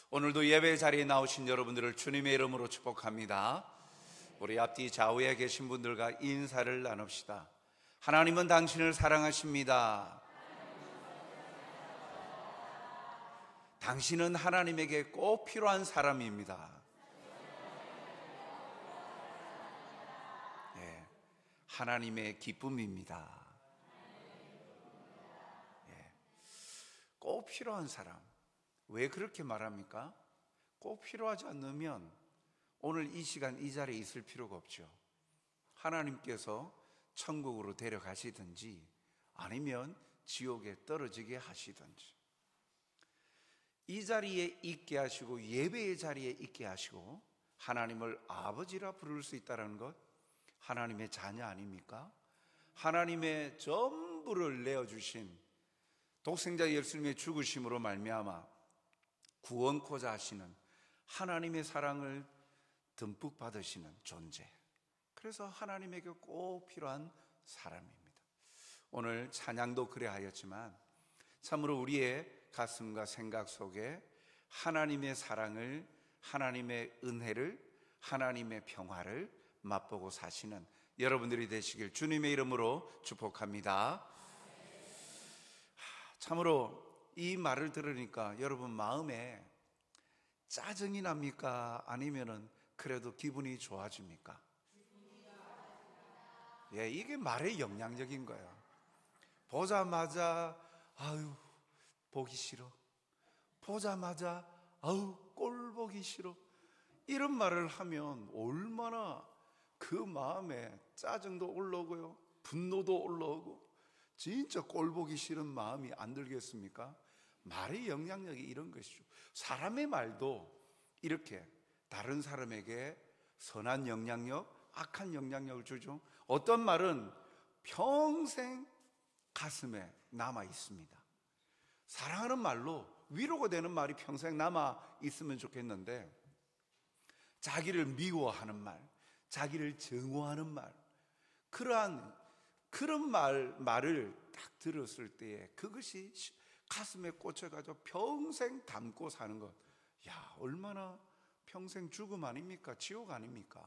오늘도 예배 자리에 나오신 여러분들을 주님의 이름으로 축복합니다. 우리 앞뒤 좌우에 계신 분들과 인사를 나눕시다. 하나님은 당신을 사랑하십니다. 당신은 하나님에게 꼭 필요한 사람입니다. 네, 하나님의 기쁨입니다. 네, 꼭 필요한 사람. 왜 그렇게 말합니까? 꼭 필요하지 않으면 오늘 이 시간 이 자리에 있을 필요가 없죠. 하나님께서 천국으로 데려가시든지 아니면 지옥에 떨어지게 하시든지, 이 자리에 있게 하시고 예배의 자리에 있게 하시고 하나님을 아버지라 부를 수 있다는 것, 하나님의 자녀 아닙니까? 하나님의 전부를 내어주신 독생자 예수님의 죽으심으로 말미암아 구원코자 하시는 하나님의 사랑을 듬뿍 받으시는 존재, 그래서 하나님에게 꼭 필요한 사람입니다. 오늘 찬양도 그래 하였지만 참으로 우리의 가슴과 생각 속에 하나님의 사랑을, 하나님의 은혜를, 하나님의 평화를 맛보고 사시는 여러분들이 되시길 주님의 이름으로 축복합니다. 참으로 이 말을 들으니까 여러분 마음에 짜증이 납니까? 아니면은 그래도 기분이 좋아집니까? 예, 이게 말의 영향력인 거예요. 보자마자 아유 보기 싫어, 보자마자 아유 꼴 보기 싫어, 이런 말을 하면 얼마나 그 마음에 짜증도 올라오고요, 분노도 올라오고, 진짜 꼴 보기 싫은 마음이 안 들겠습니까? 말의 영향력이 이런 것이죠. 사람의 말도 이렇게 다른 사람에게 선한 영향력, 악한 영향력을 주죠. 어떤 말은 평생 가슴에 남아 있습니다. 사랑하는 말로 위로가 되는 말이 평생 남아 있으면 좋겠는데, 자기를 미워하는 말, 자기를 증오하는 말, 그런 말을 딱 들었을 때에 그것이 가슴에 꽂혀가지고 평생 담고 사는 것, 야, 얼마나 평생 죽음 아닙니까? 지옥 아닙니까?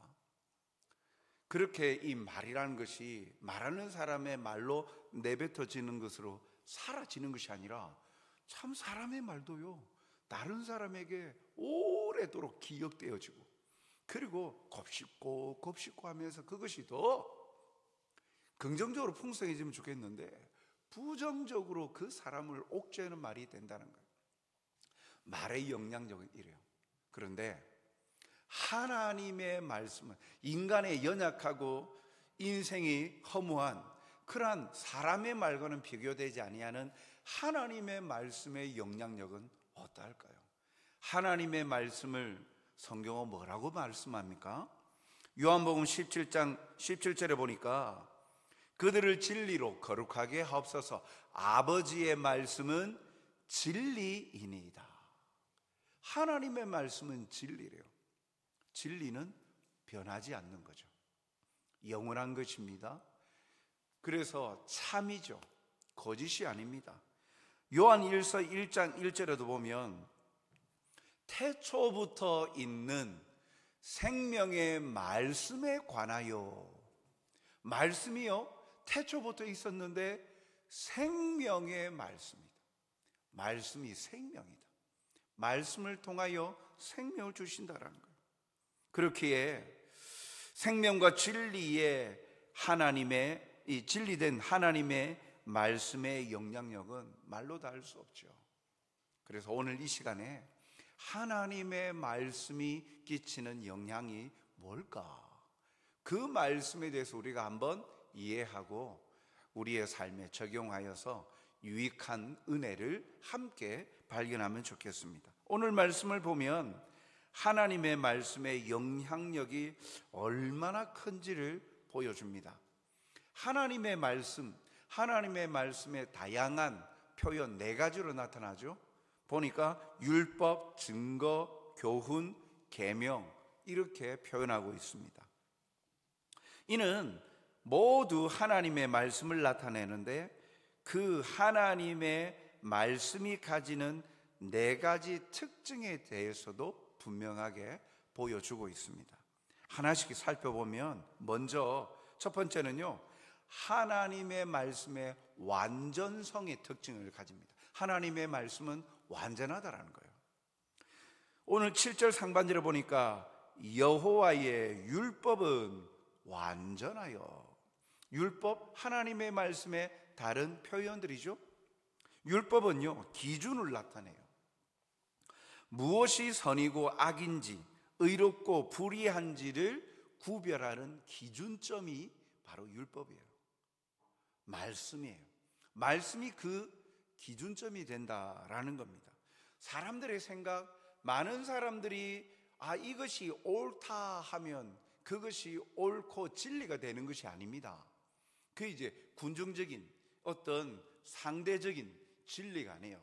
그렇게 이 말이라는 것이 말하는 사람의 말로 내뱉어지는 것으로 사라지는 것이 아니라 참 사람의 말도요, 다른 사람에게 오래도록 기억되어지고, 그리고 곱씹고 하면서 그것이 더 긍정적으로 풍성해지면 좋겠는데 부정적으로 그 사람을 옥죄는 말이 된다는 거예요. 말의 영향력은 이래요. 그런데 하나님의 말씀은 인간의 연약하고 인생이 허무한 그러한 사람의 말과는 비교되지 아니하는 하나님의 말씀의 영향력은 어떠할까요? 하나님의 말씀을 성경은 뭐라고 말씀합니까? 요한복음 17장 17절에 보니까 그들을 진리로 거룩하게 하옵소서, 아버지의 말씀은 진리이니이다. 하나님의 말씀은 진리래요. 진리는 변하지 않는 거죠. 영원한 것입니다. 그래서 참이죠. 거짓이 아닙니다. 요한일서 1장 1절에도 보면 태초부터 있는 생명의 말씀에 관하여, 말씀이요 태초부터 있었는데 생명의 말씀이다. 말씀이 생명이다. 말씀을 통하여 생명을 주신다라는 거예요. 그렇기에 생명과 진리의 하나님의, 이 진리된 하나님의 말씀의 영향력은 말로 다 할 수 없죠. 그래서 오늘 이 시간에 하나님의 말씀이 끼치는 영향이 뭘까? 그 말씀에 대해서 우리가 한번 이해하고 우리의 삶에 적용하여서 유익한 은혜를 함께 발견하면 좋겠습니다. 오늘 말씀을 보면 하나님의 말씀의 영향력이 얼마나 큰지를 보여줍니다. 하나님의 말씀, 하나님의 말씀의 다양한 표현 4가지로 나타나죠. 보니까 율법, 증거, 교훈, 계명, 이렇게 표현하고 있습니다. 이는 모두 하나님의 말씀을 나타내는데 그 하나님의 말씀이 가지는 네 가지 특징에 대해서도 분명하게 보여주고 있습니다. 하나씩 살펴보면 먼저 첫 번째는요, 하나님의 말씀의 완전성의 특징을 가집니다. 하나님의 말씀은 완전하다라는 거예요. 오늘 7절 상반절에 보니까 여호와의 율법은 완전하여. 율법, 하나님의 말씀의 다른 표현들이죠. 율법은요, 기준을 나타내요. 무엇이 선이고 악인지, 의롭고 불의한지를 구별하는 기준점이 바로 율법이에요. 말씀이에요. 말씀이 그 기준점이 된다라는 겁니다. 사람들의 생각, 많은 사람들이 이것이 옳다 하면 그것이 옳고 진리가 되는 것이 아닙니다. 그 이제 군중적인 어떤 상대적인 진리가 아니에요.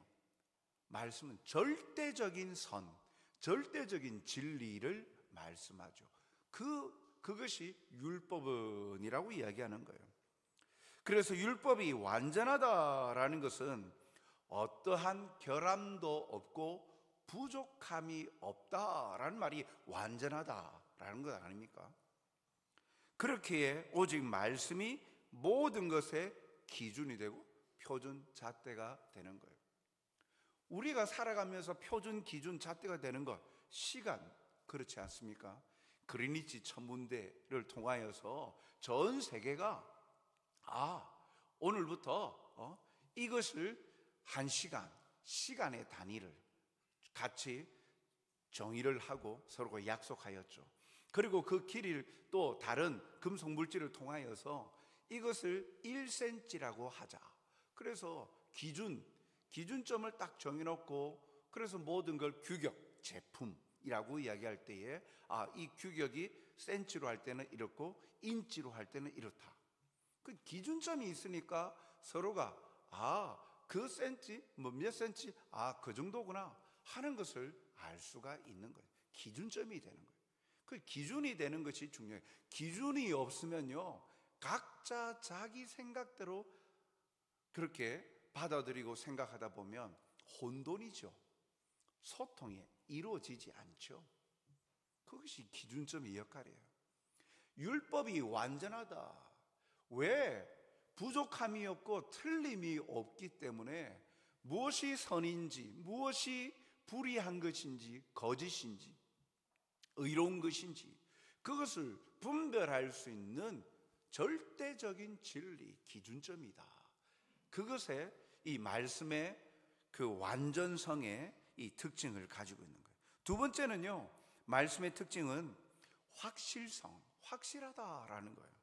말씀은 절대적인 선, 절대적인 진리를 말씀하죠. 그것이 율법은이라고 이야기하는 거예요. 그래서 율법이 완전하다라는 것은 어떠한 결함도 없고 부족함이 없다라는 말이 완전하다라는 것 아닙니까? 그렇기에 오직 말씀이 모든 것의 기준이 되고 표준 잣대가 되는 거예요. 우리가 살아가면서 표준 기준 잣대가 되는 것, 시간, 그렇지 않습니까? 그리니치 천문대를 통하여서 전 세계가 오늘부터 이것을 한 시간의 단위를 같이 정의를 하고 서로가 약속하였죠. 그리고 그 길이를 또 다른 금속 물질을 통하여서 이것을 1cm라고 하자. 그래서 기준점을 딱 정해놓고, 그래서 모든 걸 규격, 제품이라고 이야기할 때에 이 규격이 센치로 할 때는 이렇고 인치로 할 때는 이렇다. 그 기준점이 있으니까 서로가 그 센치, 몇 센치, 그 정도구나 하는 것을 알 수가 있는 거예요. 기준점이 되는 거예요. 그 기준이 되는 것이 중요해요. 기준이 없으면요, 각자 자기 생각대로 그렇게 받아들이고 생각하다 보면 혼돈이죠. 소통이 이루어지지 않죠. 그것이 기준점의 역할이에요. 율법이 완전하다. 왜? 부족함이 없고 틀림이 없기 때문에 무엇이 선인지, 무엇이 불의한 것인지, 거짓인지, 의로운 것인지 그것을 분별할 수 있는 절대적인 진리, 기준점이다. 그것에 이 말씀의 그 완전성의 이 특징을 가지고 있는 거예요. 두 번째는요, 말씀의 특징은 확실성, 확실하다라는 거예요.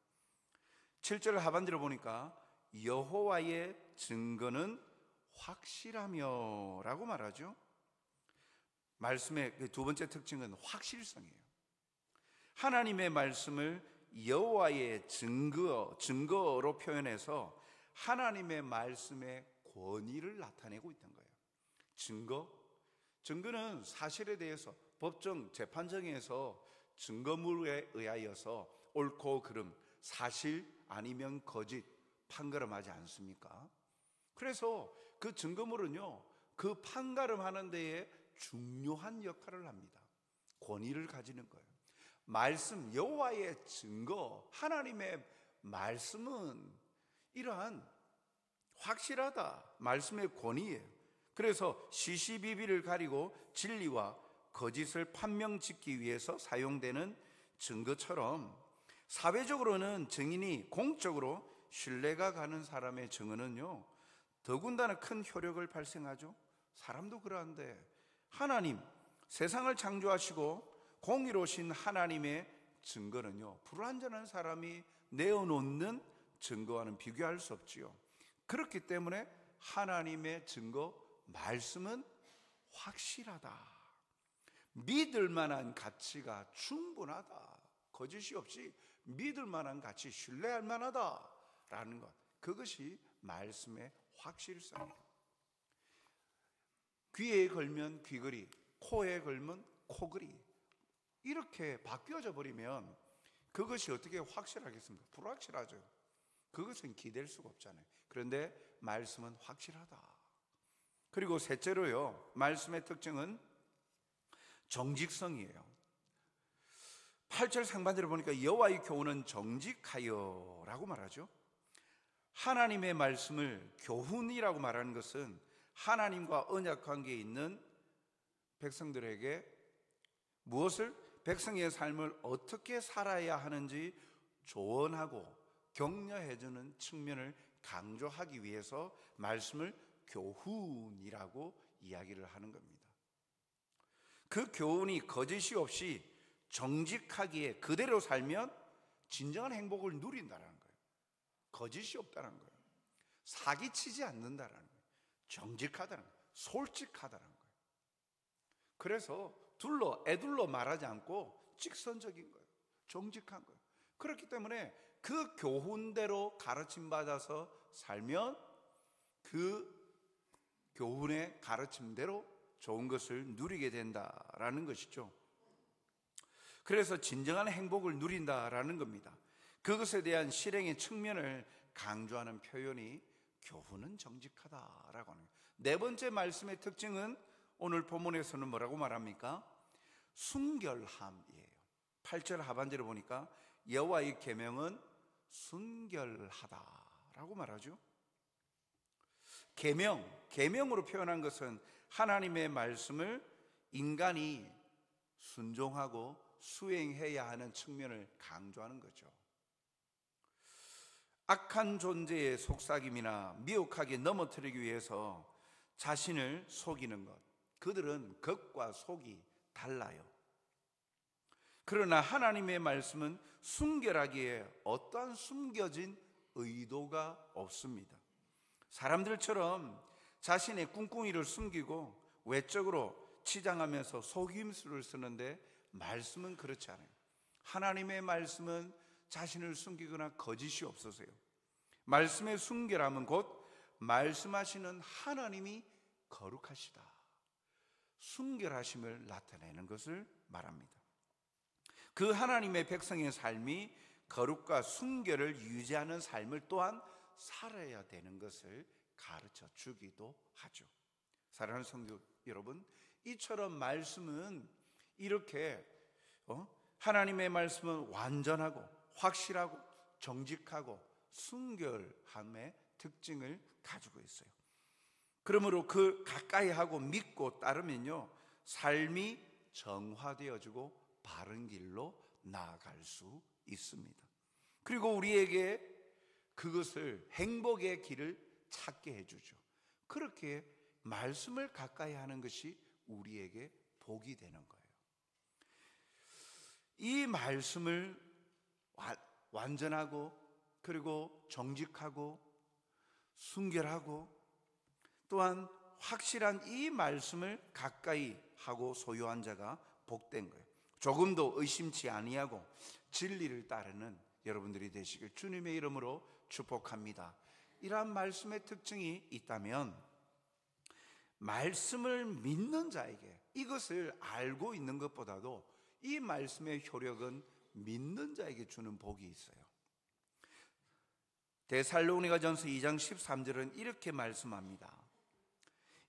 7절 하반절을 보니까 여호와의 증거는 확실하며 라고 말하죠. 말씀의 그 두 번째 특징은 확실성이에요. 하나님의 말씀을 여호와의 증거로 표현해서 하나님의 말씀의 권위를 나타내고 있던 거예요. 증거는 사실에 대해서 법정 재판정에서 증거물에 의하여서 옳고 그름, 사실 아니면 거짓 판가름하지 않습니까? 그래서 그 증거물은요, 그 판가름하는 데에 중요한 역할을 합니다. 권위를 가지는 거예요. 말씀, 여호와의 증거, 하나님의 말씀은 이러한 확실하다, 말씀의 권위예요. 그래서 시시비비를 가리고 진리와 거짓을 판명짓기 위해서 사용되는 증거처럼, 사회적으로는 증인이 공적으로 신뢰가 가는 사람의 증언은요, 더군다나 큰 효력을 발생하죠. 사람도 그러한데 하나님, 세상을 창조하시고 공의로우신 하나님의 증거는요, 불완전한 사람이 내어놓는 증거와는 비교할 수 없지요. 그렇기 때문에 하나님의 증거, 말씀은 확실하다, 믿을 만한 가치가 충분하다, 거짓이 없이 믿을 만한 가치, 신뢰할 만하다라는 것, 그것이 말씀의 확실성이에요. 귀에 걸면 귀걸이, 코에 걸면 코걸이, 이렇게 바뀌어져 버리면 그것이 어떻게 확실하겠습니까? 불확실하죠. 그것은 기댈 수가 없잖아요. 그런데 말씀은 확실하다. 그리고 셋째로요, 말씀의 특징은 정직성이에요. 8절 상반절을 보니까 여호와의 교훈은 정직하여라고 말하죠. 하나님의 말씀을 교훈이라고 말하는 것은 하나님과 언약 관계에 있는 백성들에게 무엇을, 백성의 삶을 어떻게 살아야 하는지 조언하고 격려해주는 측면을 강조하기 위해서 말씀을 교훈이라고 이야기를 하는 겁니다. 그 교훈이 거짓이 없이 정직하기에 그대로 살면 진정한 행복을 누린다는 거예요. 거짓이 없다는 거예요. 사기치지 않는다는 거예요. 정직하다는 거예요. 솔직하다는 거예요. 그래서 애둘러 말하지 않고 직선적인 거예요. 정직한 거예요. 그렇기 때문에 그 교훈대로 가르침 받아서 살면 그 교훈의 가르침대로 좋은 것을 누리게 된다라는 것이죠. 그래서 진정한 행복을 누린다라는 겁니다. 그것에 대한 실행의 측면을 강조하는 표현이 교훈은 정직하다라고 하는 거예요. 네 번째 말씀의 특징은 오늘 본문에서는 뭐라고 말합니까? 순결함이에요. 8절 하반절을 보니까 여호와의 계명은 순결하다라고 말하죠. 계명으로 표현한 것은 하나님의 말씀을 인간이 순종하고 수행해야 하는 측면을 강조하는 거죠. 악한 존재의 속삭임이나 미혹하게 넘어뜨리기 위해서 자신을 속이는 것, 그들은 겉과 속이 달라요. 그러나 하나님의 말씀은 순결하기에 어떠한 숨겨진 의도가 없습니다. 사람들처럼 자신의 꿍꿍이를 숨기고 외적으로 치장하면서 속임수를 쓰는데 말씀은 그렇지 않아요. 하나님의 말씀은 자신을 숨기거나 거짓이 없으세요. 말씀의 순결함은 곧 말씀하시는 하나님이 거룩하시다, 순결하심을 나타내는 것을 말합니다. 그 하나님의 백성의 삶이 거룩과 순결을 유지하는 삶을 또한 살아야 되는 것을 가르쳐 주기도 하죠. 사랑하는 성도 여러분, 이처럼 말씀은 이렇게 하나님의 말씀은 완전하고 확실하고 정직하고 순결함의 특징을 가지고 있어요. 그러므로 그 가까이 하고 믿고 따르면요, 삶이 정화되어지고 바른 길로 나아갈 수 있습니다. 그리고 우리에게 그것을 행복의 길을 찾게 해주죠. 그렇게 말씀을 가까이 하는 것이 우리에게 복이 되는 거예요. 이 말씀을 완전하고 그리고 정직하고 순결하고 또한 확실한 이 말씀을 가까이 하고 소유한 자가 복된 거예요. 조금도 의심치 아니하고 진리를 따르는 여러분들이 되시길 주님의 이름으로 축복합니다. 이러한 말씀의 특징이 있다면 말씀을 믿는 자에게, 이것을 알고 있는 것보다도 이 말씀의 효력은 믿는 자에게 주는 복이 있어요. 데살로니가전서 2장 13절은 이렇게 말씀합니다.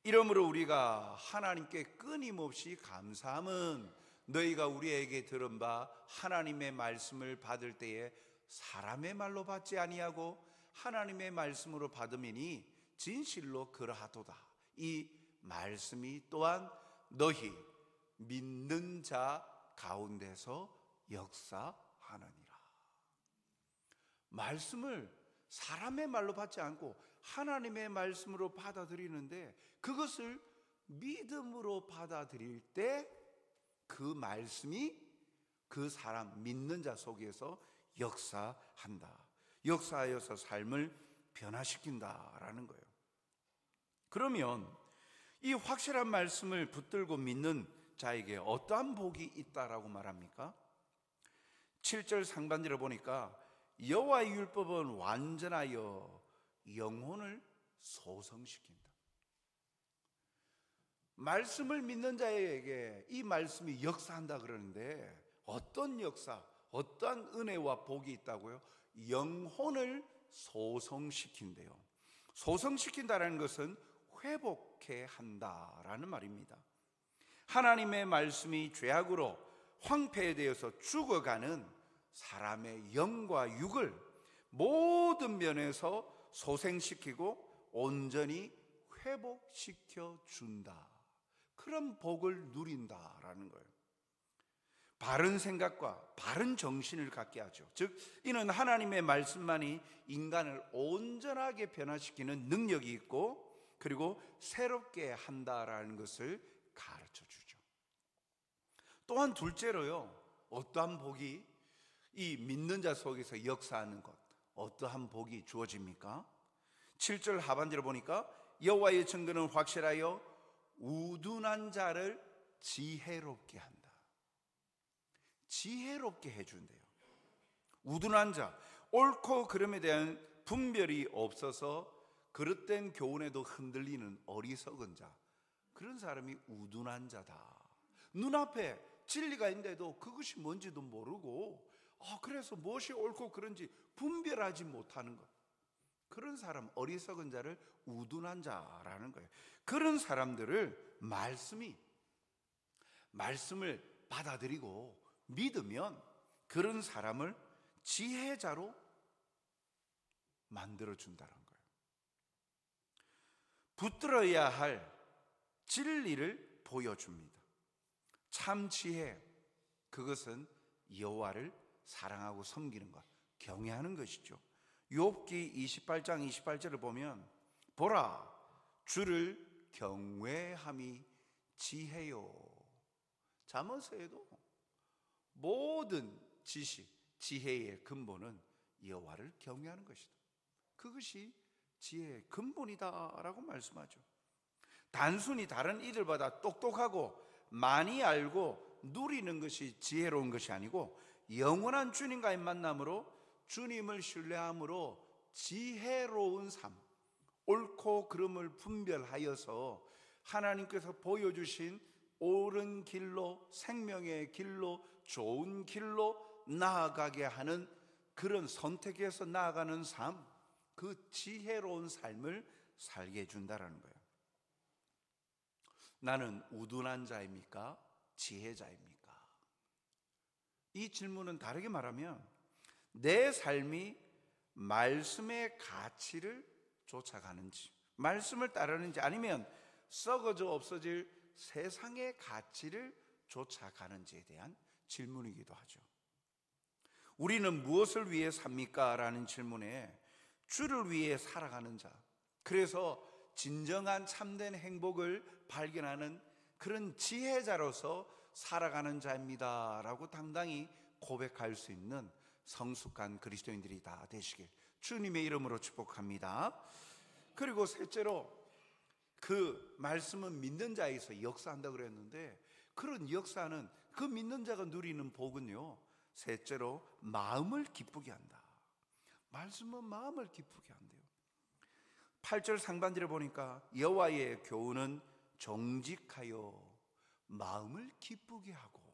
이러므로 우리가 하나님께 끊임없이 감사함은 너희가 우리에게 들은 바 하나님의 말씀을 받을 때에 사람의 말로 받지 아니하고 하나님의 말씀으로 받음이니 진실로 그러하도다. 이 말씀이 또한 너희 믿는 자 가운데서 역사하느니라. 말씀을 사람의 말로 받지 않고 하나님의 말씀으로 받아들이는데, 그것을 믿음으로 받아들일 때 그 말씀이 그 사람 믿는 자 속에서 역사한다, 역사하여서 삶을 변화시킨다라는 거예요. 그러면 이 확실한 말씀을 붙들고 믿는 자에게 어떠한 복이 있다라고 말합니까? 7절 상반절을 보니까 여호와의 율법은 완전하여 영혼을 소성시킨다. 말씀을 믿는 자에게 이 말씀이 역사한다 그러는데 어떤 역사, 어떠한 은혜와 복이 있다고요? 영혼을 소성시킨대요. 소성시킨다는 것은 회복해 한다라는 말입니다. 하나님의 말씀이 죄악으로 황폐되어서 죽어가는 사람의 영과 육을 모든 면에서 소생시키고 온전히 회복시켜 준다. 그런 복을 누린다라는 거예요. 바른 생각과 바른 정신을 갖게 하죠. 즉 이는 하나님의 말씀만이 인간을 온전하게 변화시키는 능력이 있고, 그리고 새롭게 한다라는 것을 가르쳐 주죠. 또한 둘째로요, 어떠한 복이 이 믿는 자 속에서 역사하는 것, 어떠한 복이 주어집니까? 7절 하반절을 보니까 여호와의 증거는 확실하여 우둔한 자를 지혜롭게 한다. 지혜롭게 해준대요. 우둔한 자, 옳고 그름에 대한 분별이 없어서 그릇된 교훈에도 흔들리는 어리석은 자, 그런 사람이 우둔한 자다. 눈앞에 진리가 있는데도 그것이 뭔지도 모르고 그래서 무엇이 옳고 그른지 분별하지 못하는 것, 그런 사람, 어리석은 자를 우둔한 자라는 거예요. 그런 사람들을 말씀을 받아들이고 믿으면 그런 사람을 지혜자로 만들어준다는 거예요. 붙들어야 할 진리를 보여줍니다. 참 지혜, 그것은 여호와를 사랑하고 섬기는 것, 경외하는 것이죠. 욥기 28장 28절을 보면 보라, 주를 경외함이 지혜요. 잠언서에도 모든 지식, 지혜의 근본은 여호와를 경외하는 것이다. 그것이 지혜의 근본이다라고 말씀하죠. 단순히 다른 이들보다 똑똑하고 많이 알고 누리는 것이 지혜로운 것이 아니고, 영원한 주님과의 만남으로 주님을 신뢰함으로 지혜로운 삶, 옳고 그름을 분별하여서 하나님께서 보여주신 옳은 길로, 생명의 길로, 좋은 길로 나아가게 하는 그런 선택해서 나아가는 삶, 그 지혜로운 삶을 살게 해준다는 거예요. 나는 우둔한 자입니까? 지혜자입니까? 이 질문은 다르게 말하면 내 삶이 말씀의 가치를 쫓아가는지, 말씀을 따르는지, 아니면 썩어져 없어질 세상의 가치를 쫓아가는지에 대한 질문이기도 하죠. 우리는 무엇을 위해 삽니까? 라는 질문에 주를 위해 살아가는 자, 그래서 진정한 참된 행복을 발견하는 그런 지혜자로서 살아가는 자입니다 라고 당당히 고백할 수 있는 성숙한 그리스도인들이 다 되시길 주님의 이름으로 축복합니다. 그리고 셋째로, 그 말씀은 믿는 자에서 역사한다고 그랬는데, 그런 역사는, 그 믿는 자가 누리는 복은요, 셋째로 마음을 기쁘게 한다. 말씀은 마음을 기쁘게 한대요. 8절 상반절에 보니까 여호와의 교훈은 정직하여 마음을 기쁘게 하고,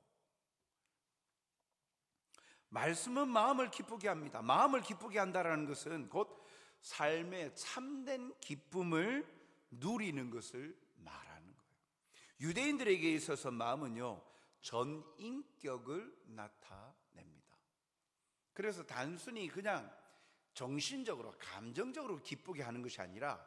말씀은 마음을 기쁘게 합니다. 마음을 기쁘게 한다는 것은 곧 삶의 참된 기쁨을 누리는 것을 말하는 거예요. 유대인들에게 있어서 마음은요, 전 인격을 나타냅니다. 그래서 단순히 그냥 정신적으로, 감정적으로 기쁘게 하는 것이 아니라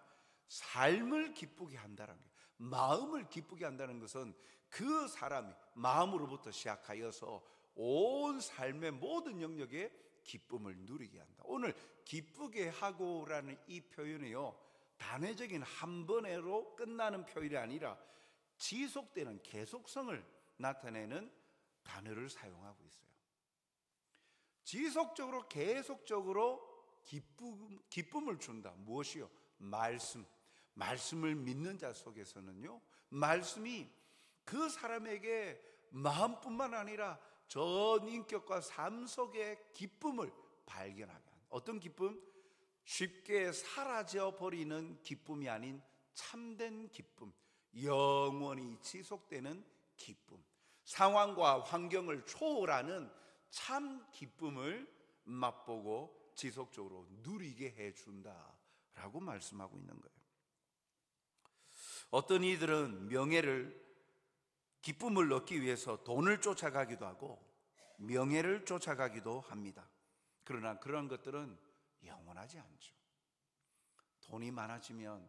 삶을 기쁘게 한다는 거예요. 마음을 기쁘게 한다는 것은 그 사람이 마음으로부터 시작하여서 온 삶의 모든 영역에 기쁨을 누리게 한다. 오늘 기쁘게 하고라는 이 표현이요, 단회적인 한 번으로 끝나는 표현이 아니라 지속되는 계속성을 나타내는 단어를 사용하고 있어요. 지속적으로, 계속적으로 기쁨을 준다. 무엇이요? 말씀을 믿는 자 속에서는요, 말씀이 그 사람에게 마음뿐만 아니라 전 인격과 삶 속의 기쁨을 발견하게 한다. 어떤 기쁨? 쉽게 사라져 버리는 기쁨이 아닌 참된 기쁨, 영원히 지속되는 기쁨, 상황과 환경을 초월하는 참 기쁨을 맛보고 지속적으로 누리게 해준다라고 말씀하고 있는 거예요. 어떤 이들은 명예를, 기쁨을 얻기 위해서 돈을 쫓아가기도 하고 명예를 쫓아가기도 합니다. 그러나 그런 것들은 영원하지 않죠. 돈이 많아지면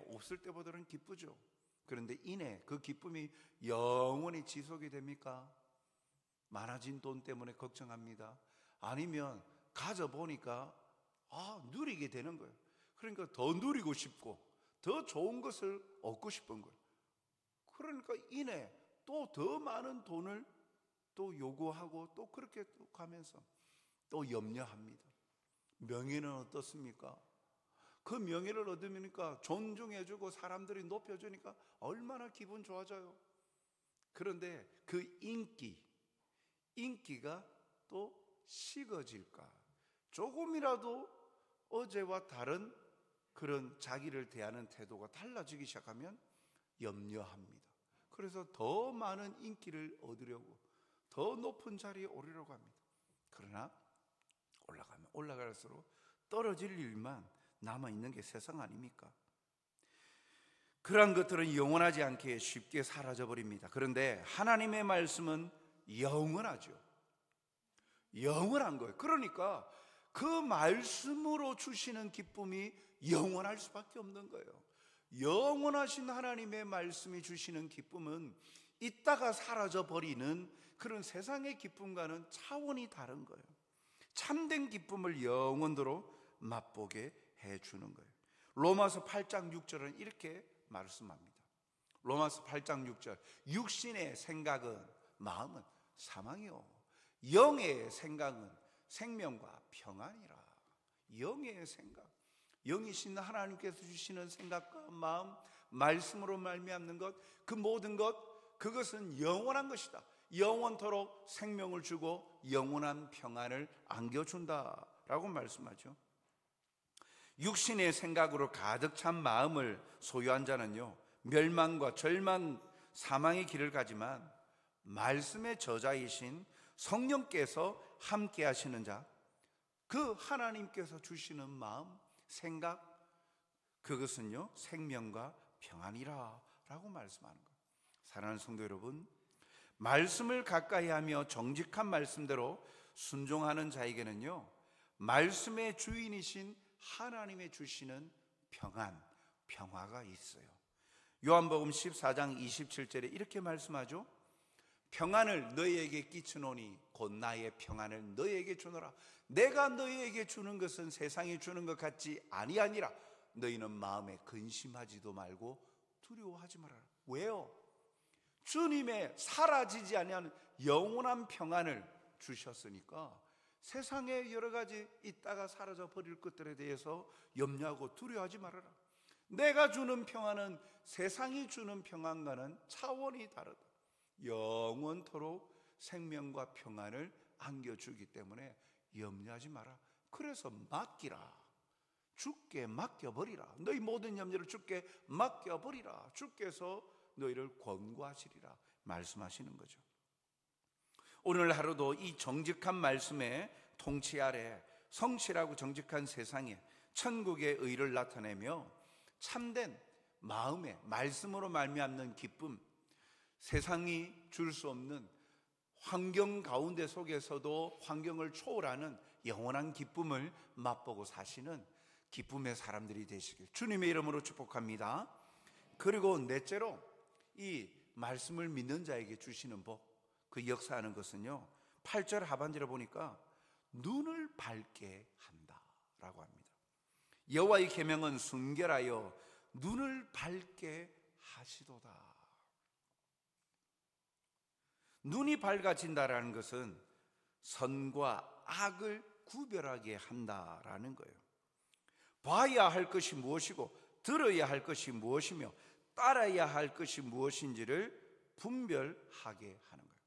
없을 때보다는 기쁘죠. 그런데 이내 그 기쁨이 영원히 지속이 됩니까? 많아진 돈 때문에 걱정합니다. 아니면 가져보니까 누리게 되는 거예요. 그러니까 더 누리고 싶고 더 좋은 것을 얻고 싶은 거예요. 그러니까 이내 또 더 많은 돈을 또 요구하고 또 그렇게 또 가면서 또 염려합니다. 명예는 어떻습니까? 그 명예를 얻으니까 존중해주고 사람들이 높여주니까 얼마나 기분 좋아져요. 그런데 그 인기가 또 식어질까, 조금이라도 어제와 다른 그런 자기를 대하는 태도가 달라지기 시작하면 염려합니다. 그래서 더 많은 인기를 얻으려고 더 높은 자리에 오르려고 합니다. 그러나 올라가면 올라갈수록 떨어질 일만 남아있는 게 세상 아닙니까? 그러한 것들은 영원하지 않게 쉽게 사라져버립니다. 그런데 하나님의 말씀은 영원하죠. 영원한 거예요. 그러니까 그 말씀으로 주시는 기쁨이 영원할 수밖에 없는 거예요. 영원하신 하나님의 말씀이 주시는 기쁨은 있다가 사라져버리는 그런 세상의 기쁨과는 차원이 다른 거예요. 참된 기쁨을 영원토록 맛보게 해주는 거예요. 로마서 8장 6절은 이렇게 말씀합니다. 로마서 8장 6절, 육신의 생각은, 마음은 사망이요 영의 생각은 생명과 평안이라. 영의 생각, 영이신 하나님께서 주시는 생각과 마음, 말씀으로 말미암는 것, 그 모든 것, 그것은 영원한 것이다. 영원토록 생명을 주고 영원한 평안을 안겨준다라고 말씀하죠. 육신의 생각으로 가득 찬 마음을 소유한 자는요, 멸망과 절망, 사망의 길을 가지만 말씀의 저자이신 성령께서 함께 하시는 자, 그 하나님께서 주시는 마음, 생각, 그것은요 생명과 평안이라 라고 말씀하는 거예요. 사랑하는 성도 여러분, 말씀을 가까이 하며 정직한 말씀대로 순종하는 자에게는요, 말씀의 주인이신 하나님의 주시는 평안, 평화가 있어요. 요한복음 14장 27절에 이렇게 말씀하죠. 평안을 너희에게 끼치노니 곧 나의 평안을 너희에게 주노라. 내가 너희에게 주는 것은 세상이 주는 것 같지 아니하니라. 너희는 마음에 근심하지도 말고 두려워하지 말아라. 왜요? 주님의 사라지지 아니하는 영원한 평안을 주셨으니까 세상에 여러 가지 있다가 사라져 버릴 것들에 대해서 염려하고 두려워하지 말아라. 내가 주는 평안은 세상이 주는 평안과는 차원이 다르다. 영원토록 생명과 평안을 안겨주기 때문에 염려하지 마라. 그래서 맡기라. 주께 맡겨버리라. 너희 모든 염려를 주께 맡겨버리라. 주께서 너희를 권고하시리라 말씀하시는 거죠. 오늘 하루도 이 정직한 말씀의 통치 아래 성실하고 정직한 세상에 천국의 의를 나타내며 참된 마음의 말씀으로 말미암는 기쁨, 세상이 줄 수 없는 환경 가운데 속에서도 환경을 초월하는 영원한 기쁨을 맛보고 사시는 기쁨의 사람들이 되시길 주님의 이름으로 축복합니다. 그리고 넷째로 이 말씀을 믿는 자에게 주시는 복, 그 역사하는 것은요 8절 하반절에 보니까 눈을 밝게 한다라고 합니다. 여호와의 계명은 순결하여 눈을 밝게 하시도다. 눈이 밝아진다라는 것은 선과 악을 구별하게 한다라는 거예요. 봐야 할 것이 무엇이고 들어야 할 것이 무엇이며 따라야 할 것이 무엇인지를 분별하게 하는 거예요.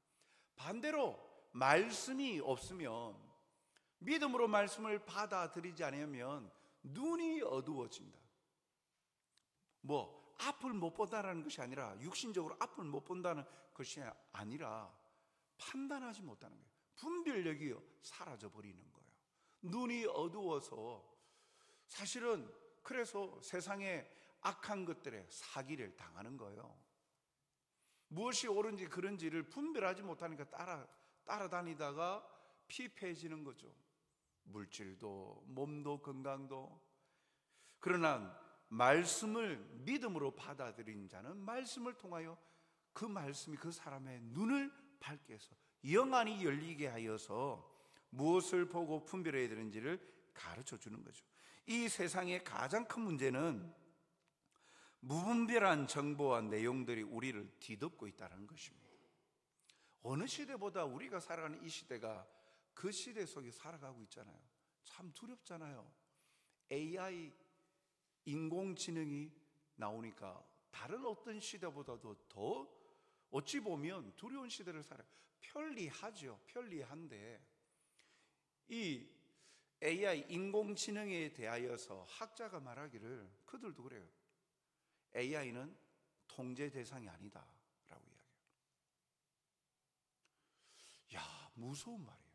반대로 말씀이 없으면, 믿음으로 말씀을 받아들이지 않으면 눈이 어두워진다. 앞을 못 본다는 것이 아니라, 육신적으로 앞을 못 본다는 것이 아니라 판단하지 못하는 거예요. 분별력이 사라져 버리는 거예요. 눈이 어두워서, 사실은 그래서 세상에 악한 것들에 사기를 당하는 거예요. 무엇이 옳은지 그런지를 분별하지 못하니까 따라다니다가 피폐해지는 거죠. 물질도 몸도 건강도. 그러나 말씀을 믿음으로 받아들인 자는 말씀을 통하여 그 말씀이 그 사람의 눈을 밝게 해서 영안이 열리게 하여서 무엇을 보고 분별해야 되는지를 가르쳐 주는 거죠. 이 세상의 가장 큰 문제는 무분별한 정보와 내용들이 우리를 뒤덮고 있다는 것입니다. 어느 시대보다 우리가 살아가는 이 시대가 그 시대 속에 살아가고 있잖아요. 참 두렵잖아요. AI, 인공지능이 나오니까 다른 어떤 시대보다도 더 어찌 보면 두려운 시대를 살아요. 편리하죠. 편리한데 이 AI, 인공지능에 대하여서 학자가 말하기를, 그들도 그래요. AI는 통제 대상이 아니다 라고 이야기해요. 야, 무서운 말이에요.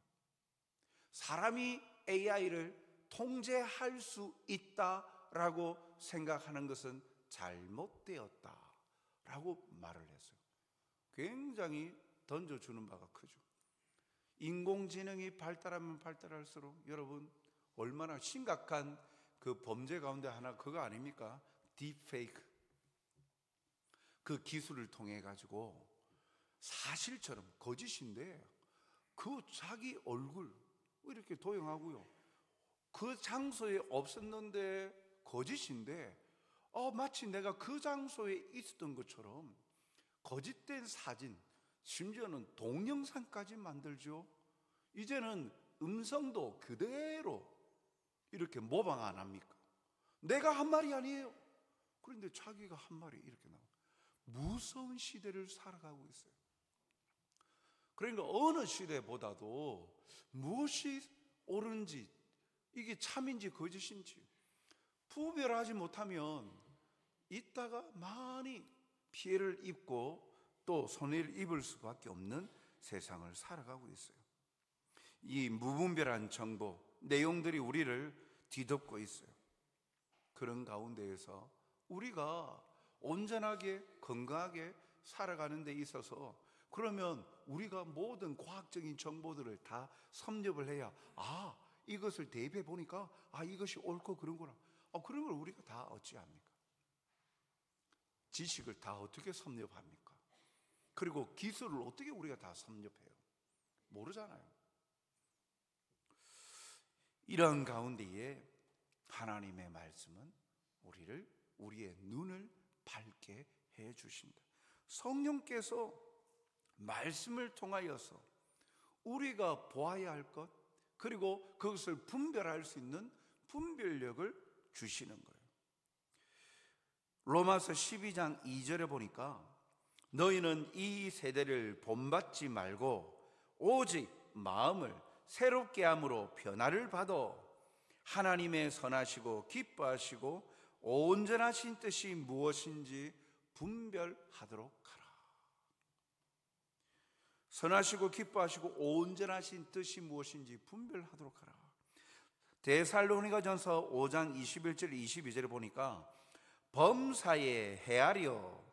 사람이 AI를 통제할 수 있다라고 생각하는 것은 잘못되었다라고 말을 했어요. 굉장히 던져주는 바가 크죠. 인공지능이 발달하면 발달할수록 여러분 얼마나 심각한 그 범죄 가운데 하나 그거 아닙니까? 딥페이크. 그 기술을 통해 가지고 사실처럼 거짓인데 그 자기 얼굴 이렇게 도용하고요. 그 장소에 없었는데 거짓인데 마치 내가 그 장소에 있었던 것처럼 거짓된 사진, 심지어는 동영상까지 만들죠. 이제는 음성도 그대로 이렇게 모방 안 합니까? 내가 한 말이 아니에요. 그런데 자기가 한 말이 이렇게 나와요. 무서운 시대를 살아가고 있어요. 그러니까 어느 시대보다도 무엇이 옳은지, 이게 참인지 거짓인지 구별하지 못하면 이따가 많이 피해를 입고 또 손해를 입을 수밖에 없는 세상을 살아가고 있어요. 이 무분별한 정보, 내용들이 우리를 뒤덮고 있어요. 그런 가운데에서 우리가 온전하게 건강하게 살아가는 데 있어서, 그러면 우리가 모든 과학적인 정보들을 다 섭렵을 해야 이것을 대입해 보니까 이것이 옳고 그런구나. 그런 걸 우리가 다 어찌합니까? 지식을 다 어떻게 섭렵합니까? 그리고 기술을 어떻게 우리가 다 섭렵해요? 모르잖아요. 이런 가운데에 하나님의 말씀은 우리의 눈을 밝게 해 주신다. 성령께서 말씀을 통하여서 우리가 보아야 할 것, 그리고 그것을 분별할 수 있는 분별력을 주시는 거예요. 로마서 12장 2절에 보니까 너희는 이 세대를 본받지 말고 오직 마음을 새롭게 함으로 변화를 받아 하나님의 선하시고 기뻐하시고 온전하신 뜻이 무엇인지 분별하도록 하라. 선하시고 기뻐하시고 온전하신 뜻이 무엇인지 분별하도록 하라. 데살로니가전서 5장 21절 22절에 보니까 범사에 헤아려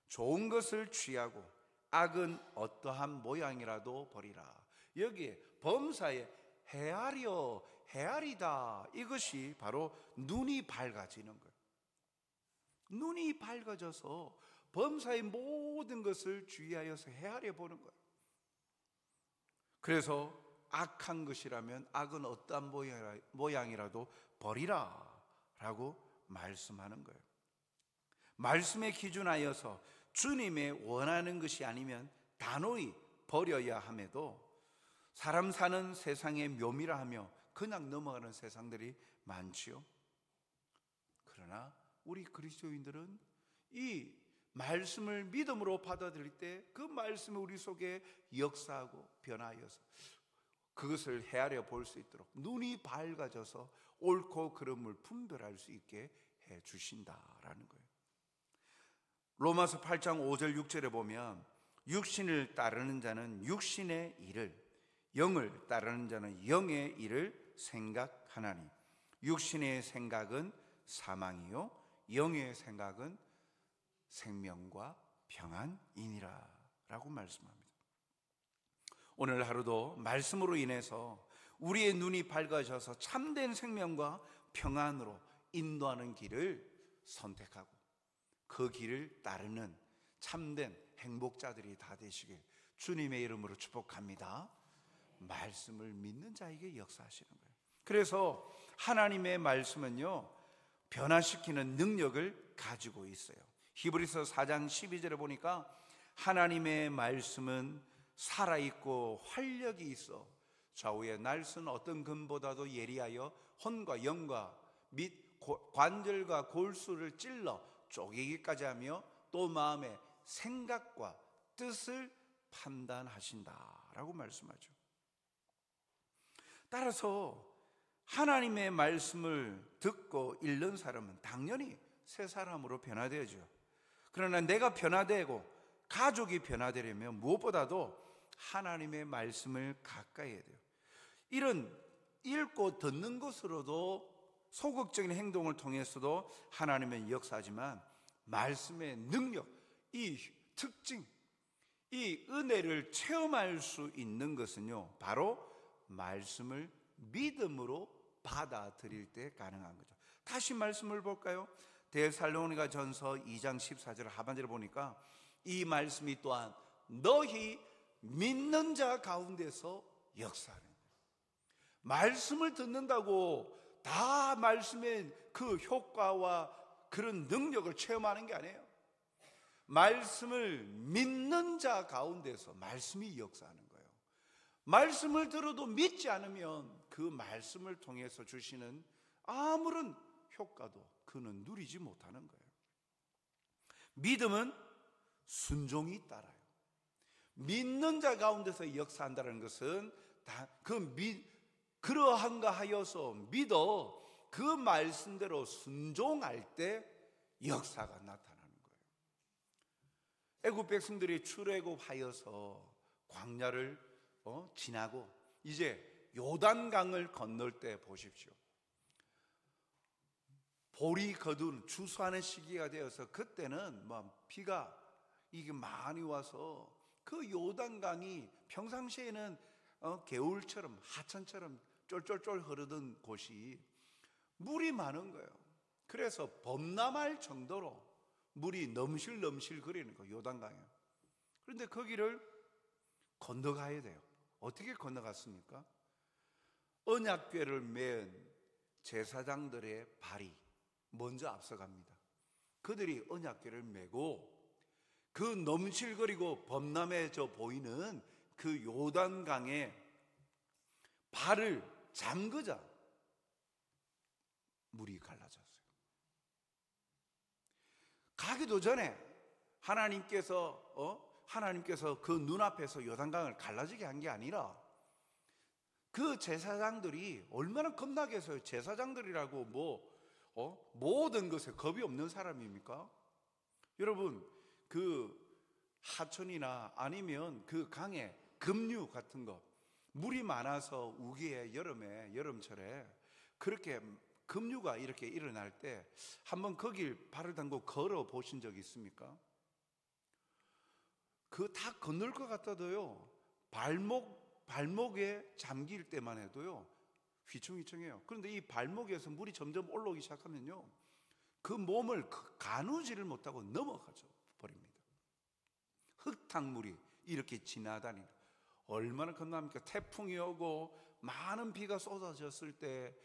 좋은 것을 취하고 악은 어떠한 모양이라도 버리라. 여기에 범사에 헤아리다, 이것이 바로 눈이 밝아지는 거예요. 눈이 밝아져서 범사의 모든 것을 주의하여서 헤아려 보는 거예요. 그래서 악한 것이라면 악은 어떠한 모양이라도 버리라 라고 말씀하는 거예요. 말씀에 기준하여서 주님의 원하는 것이 아니면 단호히 버려야 함에도 사람 사는 세상의 묘미라 하며 그냥 넘어가는 세상들이 많지요. 그러나 우리 그리스도인들은 이 말씀을 믿음으로 받아들일 때 그 말씀이 우리 속에 역사하고 변화하여서 그것을 헤아려 볼 수 있도록 눈이 밝아져서 옳고 그름을 분별할 수 있게 해 주신다라는 거예요. 로마서 8장 5절 6절에 보면 육신을 따르는 자는 육신의 일을, 영을 따르는 자는 영의 일을 생각하나니 육신의 생각은 사망이요 영의 생각은 생명과 평안이니라 라고 말씀합니다. 오늘 하루도 말씀으로 인해서 우리의 눈이 밝아져서 참된 생명과 평안으로 인도하는 길을 선택하고 그 길을 따르는 참된 행복자들이 다 되시길 주님의 이름으로 축복합니다. 말씀을 믿는 자에게 역사하시는 거예요. 그래서 하나님의 말씀은요, 변화시키는 능력을 가지고 있어요. 히브리서 4장 12절에 보니까 하나님의 말씀은 살아있고 활력이 있어 좌우의 날선 어떤 금보다도 예리하여 혼과 영과 및 관절과 골수를 찔러 쪼개기까지 하며 또 마음의 생각과 뜻을 판단하신다라고 말씀하죠. 따라서 하나님의 말씀을 듣고 읽는 사람은 당연히 새 사람으로 변화되죠. 그러나 내가 변화되고 가족이 변화되려면 무엇보다도 하나님의 말씀을 가까이 해야 돼요. 이런 읽고 듣는 것으로도 소극적인 행동을 통해서도 하나님은 역사하지만 말씀의 능력, 이 특징, 이 은혜를 체험할 수 있는 것은요, 바로 말씀을 믿음으로 받아들일 때 가능한 거죠. 다시 말씀을 볼까요? 데살로니가 전서 2장 14절 하반절에 보니까 이 말씀이 또한 너희 믿는 자 가운데서 역사하는 거예요. 말씀을 듣는다고 다 말씀의 그 효과와 그런 능력을 체험하는 게 아니에요. 말씀을 믿는 자 가운데서 말씀이 역사하는 거예요. 말씀을 들어도 믿지 않으면 그 말씀을 통해서 주시는 아무런 효과도 그는 누리지 못하는 거예요. 믿음은 순종이 따라요. 믿는 자 가운데서 역사한다는 것은 그러한가 하여서 믿어 그 말씀대로 순종할 때 역사가 나타나는 거예요. 애굽 백성들이 출애굽하여서 광야를 지나고 이제 요단강을 건널 때 보십시오. 볼이 거둔 추수하는 시기가 되어서 그때는 비가 이게 많이 와서 그 요단강이 평상시에는 개울처럼 하천처럼 쫄쫄쫄 흐르던 곳이 물이 많은 거예요. 그래서 범람할 정도로 물이 넘실넘실 거리는 거예요, 요단강에. 그런데 거기를 건너가야 돼요. 어떻게 건너갔습니까? 언약궤를 맨 제사장들의 발이 먼저 앞서갑니다. 그들이 언약궤를 메고 그 넘실거리고 범람해져 보이는 그 요단강에 발을 잠그자 물이 갈라졌어요. 가기도 전에 하나님께서 그 눈앞에서 요단강을 갈라지게 한 게 아니라 그 제사장들이 얼마나 겁나게 해서요. 제사장들이라고 모든 것에 겁이 없는 사람입니까? 여러분, 그 하천이나 아니면 그 강에 급류 같은 거 물이 많아서 우기에 여름철에 그렇게 급류가 이렇게 일어날 때 한번 거길 발을 담고 걸어 보신 적 있습니까? 그 다 건널 것 같아도요, 발목에 잠길 때만 해도요 휘청휘청해요. 그런데 이 발목에서 물이 점점 올라오기 시작하면요, 그 몸을 가누지를 못하고 넘어가죠 버립니다. 흙탕물이 이렇게 지나다니는, 얼마나 겁납니까? 태풍이 오고 많은 비가 쏟아졌을 때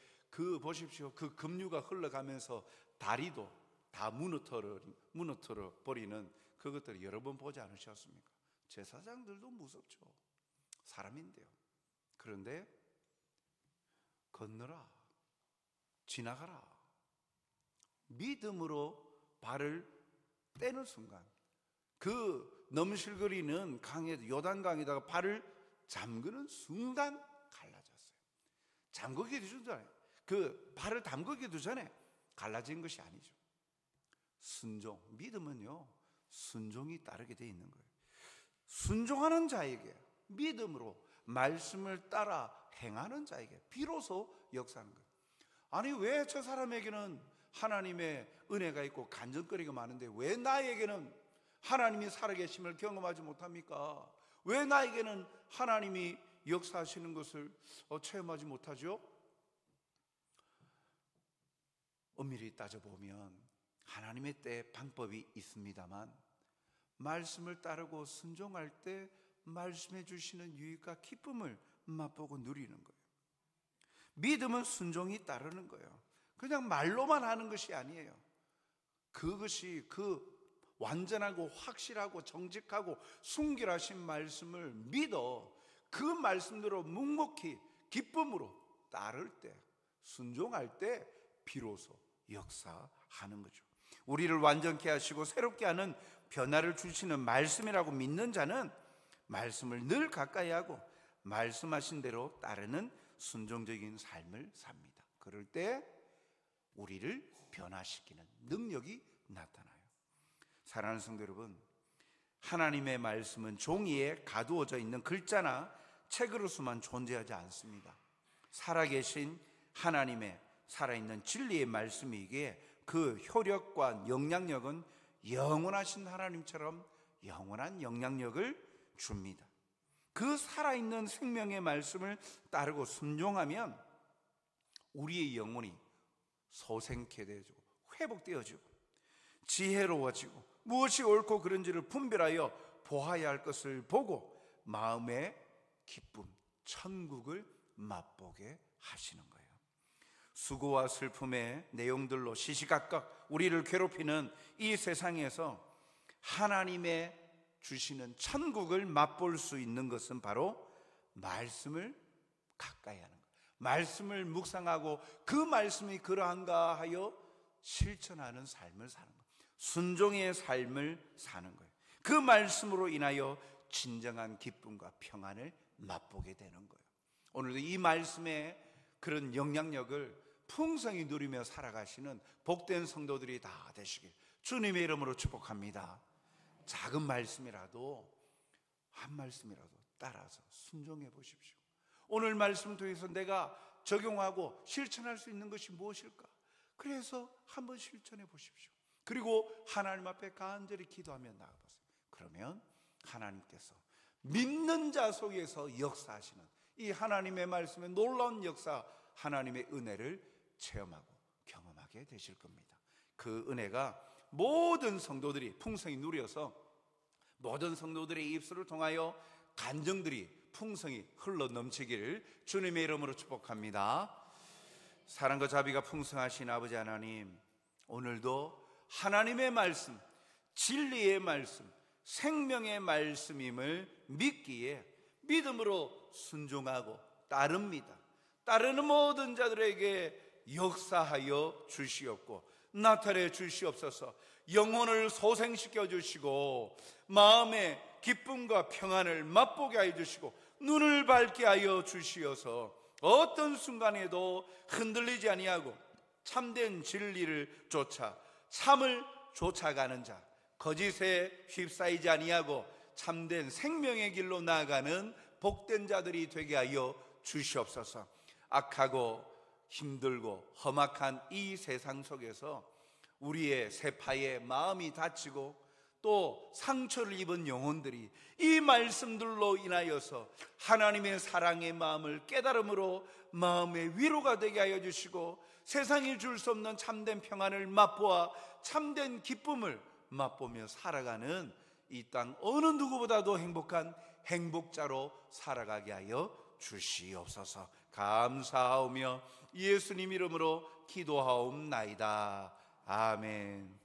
보십시오. 그 급류가 흘러가면서 다리도 다 무너뜨려 버리는 그것들을 여러 번 보지 않으셨습니까? 제사장들도 무섭죠. 사람인데요. 그런데 건너라, 지나가라, 믿음으로 발을 떼는 순간 그 넘실거리는 요단강에다가 발을 잠그는 순간 갈라졌어요. 잠그기도 전에, 그 발을 담그기도 전에 갈라진 것이 아니죠. 순종, 믿음은요 순종이 따르게 되어 있는 거예요. 순종하는 자에게, 믿음으로 말씀을 따라 행하는 자에게 비로소 역사하는 거예요. 아니, 왜 저 사람에게는 하나님의 은혜가 있고 간증거리가 많은데 왜 나에게는 하나님이 살아계심을 경험하지 못합니까? 왜 나에게는 하나님이 역사하시는 것을 체험하지 못하죠? 엄밀히 따져보면 하나님의 때 방법이 있습니다만 말씀을 따르고 순종할 때 말씀해 주시는 유익과 기쁨을 맛보고 누리는 거예요. 믿음은 순종이 따르는 거예요. 그냥 말로만 하는 것이 아니에요. 그것이 그 완전하고 확실하고 정직하고 순결하신 말씀을 믿어 그 말씀대로 묵묵히 기쁨으로 따를 때, 순종할 때 비로소 역사하는 거죠. 우리를 완전케 하시고 새롭게 하는 변화를 주시는 말씀이라고 믿는 자는 말씀을 늘 가까이 하고 말씀하신 대로 따르는 순종적인 삶을 삽니다. 그럴 때 우리를 변화시키는 능력이 나타나요. 사랑하는 성도 여러분, 하나님의 말씀은 종이에 가두어져 있는 글자나 책으로서만 존재하지 않습니다. 살아계신 하나님의 살아있는 진리의 말씀이기에 그 효력과 영향력은 영원하신 하나님처럼 영원한 영향력을 줍니다. 그 살아있는 생명의 말씀을 따르고 순종하면 우리의 영혼이 소생케 되어지고 회복되어지고 지혜로워지고 무엇이 옳고 그른지를 분별하여 보아야 할 것을 보고 마음의 기쁨, 천국을 맛보게 하시는 거예요. 수고와 슬픔의 내용들로 시시각각 우리를 괴롭히는 이 세상에서 하나님의 주시는 천국을 맛볼 수 있는 것은 바로 말씀을 가까이 하는 거예요. 말씀을 묵상하고 그 말씀이 그러한가 하여 실천하는 삶을 사는 거예요. 순종의 삶을 사는 거예요. 그 말씀으로 인하여 진정한 기쁨과 평안을 맛보게 되는 거예요. 오늘도 이 말씀의 그런 영향력을 풍성히 누리며 살아가시는 복된 성도들이 다 되시길 주님의 이름으로 축복합니다. 작은 말씀이라도 한 말씀이라도 따라서 순종해 보십시오. 오늘 말씀 통해서 내가 적용하고 실천할 수 있는 것이 무엇일까? 그래서 한번 실천해 보십시오. 그리고 하나님 앞에 간절히 기도하며 나아가보세요. 그러면 하나님께서 믿는 자 속에서 역사하시는 이 하나님의 말씀의 놀라운 역사, 하나님의 은혜를 체험하고 경험하게 되실 겁니다. 그 은혜가 모든 성도들이 풍성히 누려서 모든 성도들의 입술을 통하여 간증들이 풍성히 흘러 넘치기를 주님의 이름으로 축복합니다. 사랑과 자비가 풍성하신 아버지 하나님, 오늘도 하나님의 말씀, 진리의 말씀, 생명의 말씀임을 믿기에 믿음으로 순종하고 따릅니다. 따르는 모든 자들에게 역사하여 주시옵고 나타내 주시옵소서. 영혼을 소생시켜 주시고 마음의 기쁨과 평안을 맛보게 하여 주시고 눈을 밝게 하여 주시어서 어떤 순간에도 흔들리지 아니하고 참된 진리를 쫓아 참을 쫓아가는 자, 거짓에 휩싸이지 아니하고 참된 생명의 길로 나아가는 복된 자들이 되게 하여 주시옵소서. 악하고 힘들고 험악한 이 세상 속에서 우리의 세파의 마음이 다치고 또 상처를 입은 영혼들이 이 말씀들로 인하여서 하나님의 사랑의 마음을 깨달음으로 마음의 위로가 되게 하여 주시고 세상이 줄 수 없는 참된 평안을 맛보아 참된 기쁨을 맛보며 살아가는 이 땅 어느 누구보다도 행복한 행복자로 살아가게 하여 주시옵소서. 감사하오며 예수님 이름으로 기도하옵나이다. 아멘.